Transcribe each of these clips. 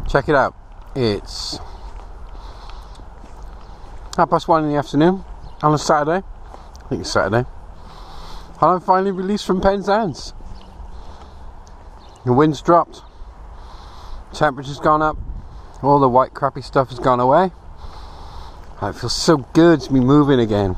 Check it out. It's 1:30 in the afternoon on a Saturday. I think it's Saturday. And I'm finally released from Penzance. The wind's dropped. Temperature's gone up. All the white crappy stuff has gone away. And it feels so good to be moving again.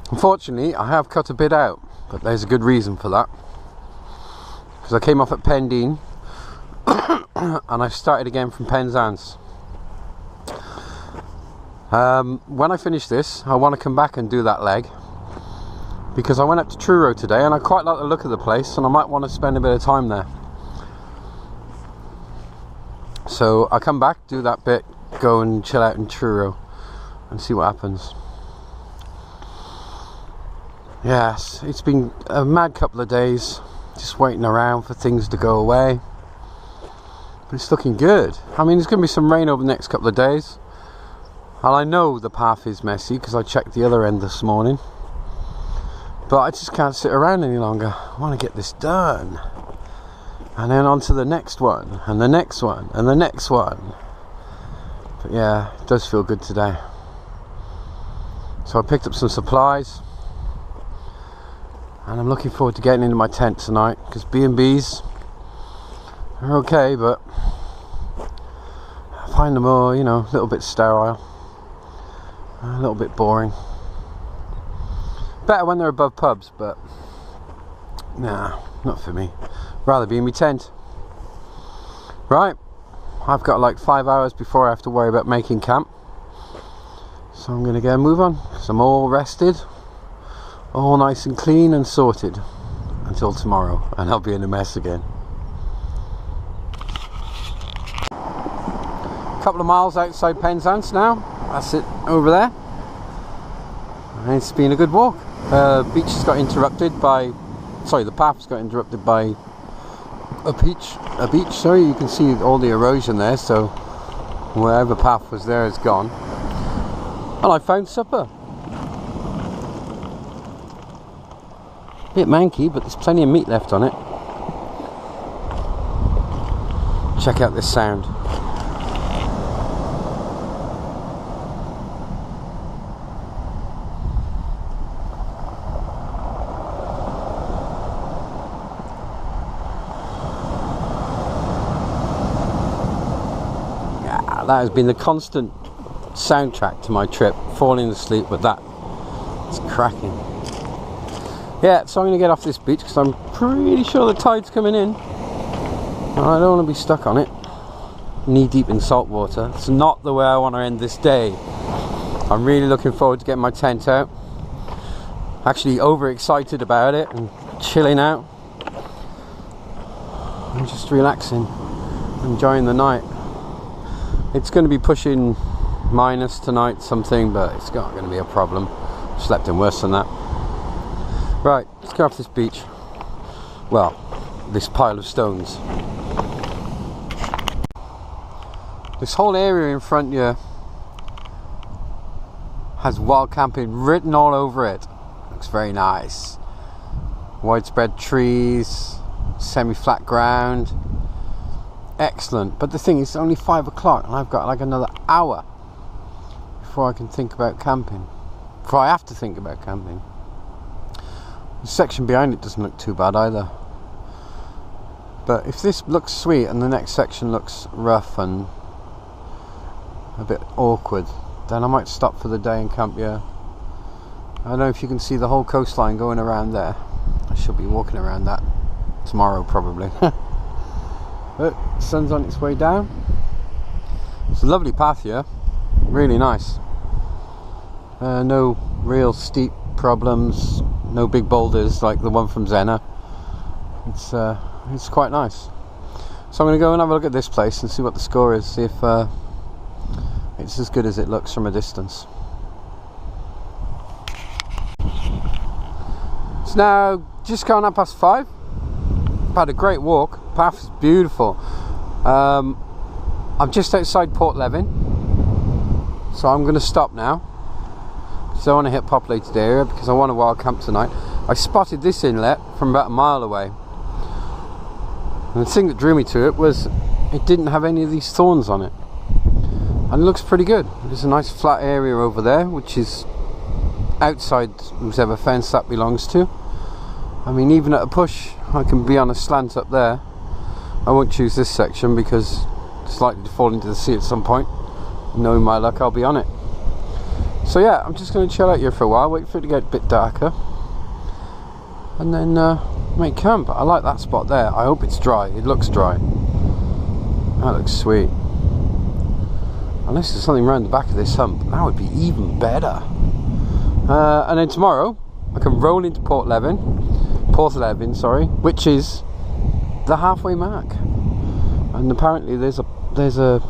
Unfortunately, I have cut a bit out, but there's a good reason for that. Because I came off at Pendine and I started again from Penzance. When I finish this, I want to come back and do that leg, because I went up to Truro today and I quite like the look of the place and I might want to spend a bit of time there. So I come back, do that bit, go and chill out in Truro and see what happens. Yes, it's been a mad couple of days, just waiting around for things to go away. But it's looking good. I mean, there's going to be some rain over the next couple of days. And I know the path is messy because I checked the other end this morning. But I just can't sit around any longer. I want to get this done. And then on to the next one, and the next one, and the next one. But yeah, it does feel good today. So I picked up some supplies. And I'm looking forward to getting into my tent tonight, because B&Bs are okay, but I find them all, you know, a little bit sterile, a little bit boring. Better when they're above pubs, but nah, not for me. Rather be in my tent. Right, I've got like 5 hours before I have to worry about making camp, so I'm going to get a move on, because I'm all rested. All nice and clean and sorted until tomorrow, and I'll be in a mess again. A couple of miles outside Penzance now. That's it over there. And it's been a good walk. Beach has got interrupted by, the path's got interrupted by a beach. Sorry, you can see all the erosion there. So wherever path was there is gone. And I found supper. Bit manky, but there's plenty of meat left on it. Check out this sound. Yeah, that has been the constant soundtrack to my trip, falling asleep with that. It's cracking. Yeah, so I'm going to get off this beach because I'm pretty sure the tide's coming in. And I don't want to be stuck on it, knee deep in salt water. It's not the way I want to end this day. I'm really looking forward to getting my tent out. Actually overexcited about it and chilling out. I'm just relaxing, enjoying the night. It's going to be pushing minus tonight something, but it's not going to be a problem. Slept in worse than that. Right, let's get off this beach. Well, this pile of stones. This whole area in front here has wild camping written all over it. Looks very nice. Widespread trees, semi-flat ground. Excellent. But the thing is, it's only 5 o'clock and I've got like another hour before I can think about camping. Before I have to think about camping. The section behind it doesn't look too bad either. But if this looks sweet and the next section looks rough and a bit awkward, then I might stop for the day and camp here. I don't know if you can see the whole coastline going around there. I should be walking around that tomorrow probably. But the sun's on its way down. It's a lovely path here, really nice. No real steep problems, no big boulders like the one from Zena. It's quite nice. So I'm going to go and have a look at this place and see what the score is, see if it's as good as it looks from a distance. It's now just gone up past 5. I've had a great walk. The path is beautiful. I'm just outside Port Levin, so I'm going to stop now. So I want to hit populated area because I want a wild camp tonight. I spotted this inlet from about a mile away. And the thing that drew me to it was it didn't have any of these thorns on it, and it looks pretty good. There's a nice flat area over there, which is outside whoever fence that belongs to. I mean, even at a push, I can be on a slant up there. I won't choose this section because it's likely to fall into the sea at some point. Knowing my luck, I'll be on it. So yeah, I'm just going to chill out here for a while, wait for it to get a bit darker, and then make camp. I like that spot there. I hope it's dry. It looks dry. That looks sweet. Unless there's something around the back of this hump, that would be even better. And then tomorrow I can roll into Port Levin, which is the halfway mark. And apparently there's a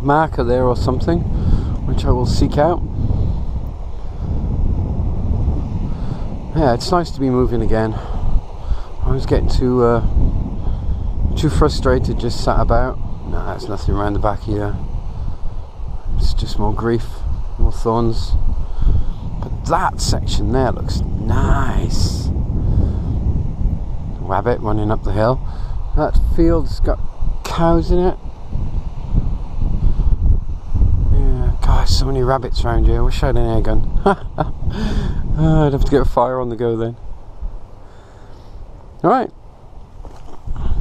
marker there or something, which I will seek out. Yeah, it's nice to be moving again. I was getting too frustrated just sat about. Nah, there's nothing around the back here. It's just more grief, more thorns. But that section there looks nice. Rabbit running up the hill. That field's got cows in it. Yeah, gosh, so many rabbits around here. I wish I had an air gun. I'd have to get a fire on the go then. Alright,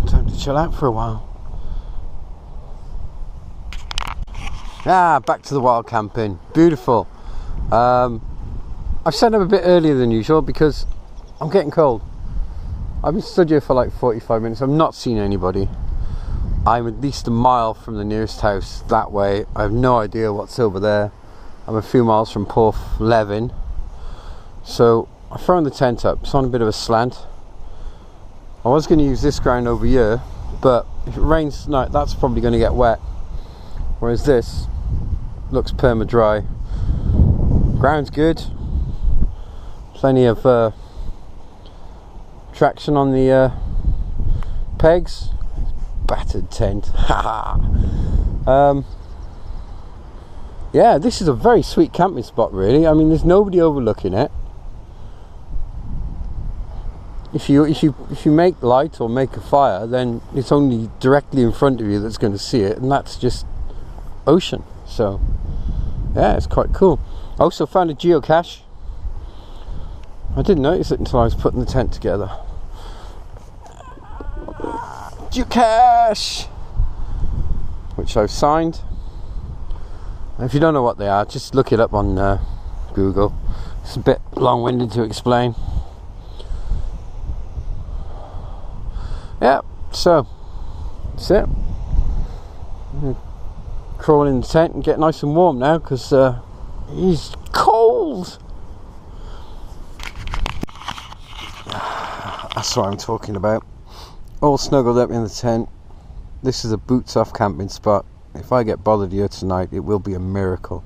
time to chill out for a while. Back to the wild camping. Beautiful. I've set up a bit earlier than usual because I'm getting cold. I've been stood here for like 45 minutes. I've not seen anybody. I'm at least a mile from the nearest house that way. I have no idea what's over there. I'm a few miles from Port Levin. So I've thrown the tent up. It's on a bit of a slant. I was going to use this ground over here, but if it rains tonight, that's probably going to get wet. Whereas this looks perma-dry. Ground's good. Plenty of traction on the pegs. Battered tent. Yeah, this is a very sweet camping spot, really. I mean, there's nobody overlooking it. If you make light or make a fire, then it's only directly in front of you that's going to see it, and that's just ocean. So yeah, it's quite cool. I also found a geocache. I didn't notice it until I was putting the tent together. Geocache, which I've signed. If you don't know what they are, just look it up on Google. It's a bit long-winded to explain. Yeah, so that's it. I'm gonna crawl in the tent and get nice and warm now because it's cold. That's what I'm talking about. All snuggled up in the tent. This is a boots off camping spot. If I get bothered here tonight, it will be a miracle.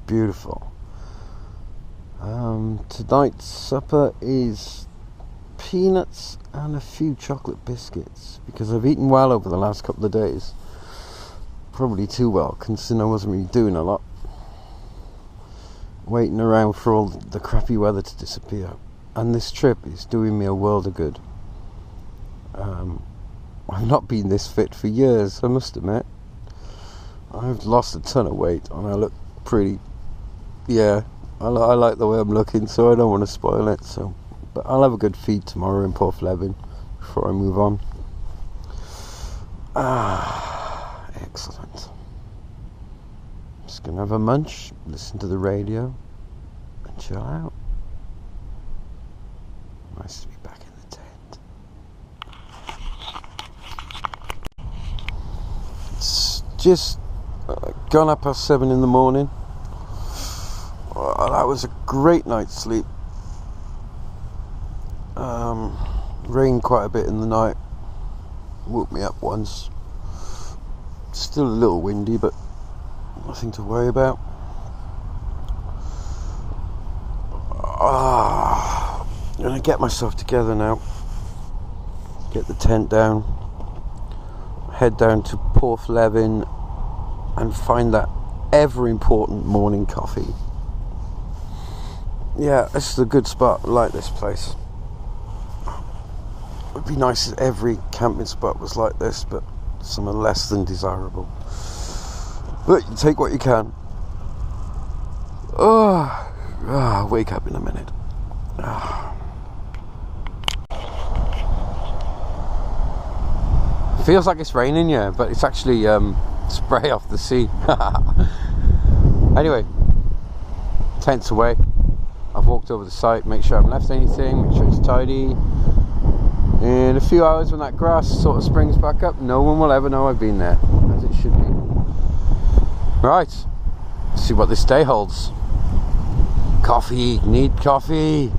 Beautiful. Tonight's supper is peanuts and a few chocolate biscuits because I've eaten well over the last couple of days. Probably too well, considering I wasn't really doing a lot. Waiting around for all the crappy weather to disappear. And this trip is doing me a world of good. I've not been this fit for years, I must admit. I've lost a ton of weight and I look pretty... Yeah, I like the way I'm looking, so I don't want to spoil it. So, but I'll have a good feed tomorrow in Port Levin before I move on. Excellent. Just gonna have a munch, listen to the radio, and chill out. Nice to be back in the tent. It's just gone up past 7 in the morning. That was a great night's sleep. Rained quite a bit in the night. Woke me up once. Still a little windy, but nothing to worry about. I'm gonna get myself together now. Get the tent down. Head down to Port Levin and find that ever important morning coffee. Yeah, this is a good spot. I like this place. would be nice if every camping spot was like this, but some are less than desirable. But you take what you can. I'll wake up in a minute. Feels like it's raining here, but it's actually spray off the sea. Anyway, tent's away. I've walked over the site, make sure I haven't left anything, make sure it's tidy. In a few hours, when that grass sort of springs back up, no one will ever know I've been there, as it should be. Right, let's see what this day holds. Coffee, need coffee.